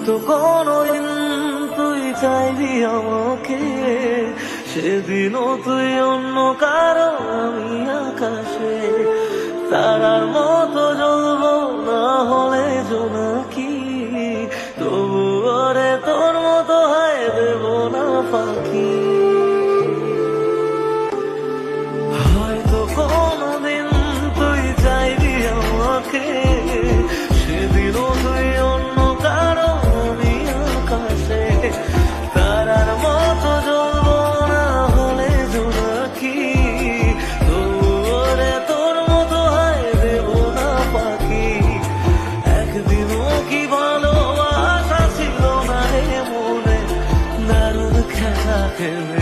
হয়তো কোনদিন তুই চাইবি আমাকে, সেদিনও তুই অন্য কারো, আমি আকাশে তারার মতো জ্বলবো, না হলে জোনাকি। তবু ওরে তোর মতো হয় দেব না পাখি। হয়তো কোনদিন তুই চাইবি আমাকে, সেদিনও তুই অন্য কারো, আমি আকাশে তারার মতো জ্বলবো, না হলে জোনাকি। তবু ওরে তোর মতো হয় দেব না পাখি। একদিনও কি ভালোবাসা ছিল না রে মনে, দারুণ খেলা খেলে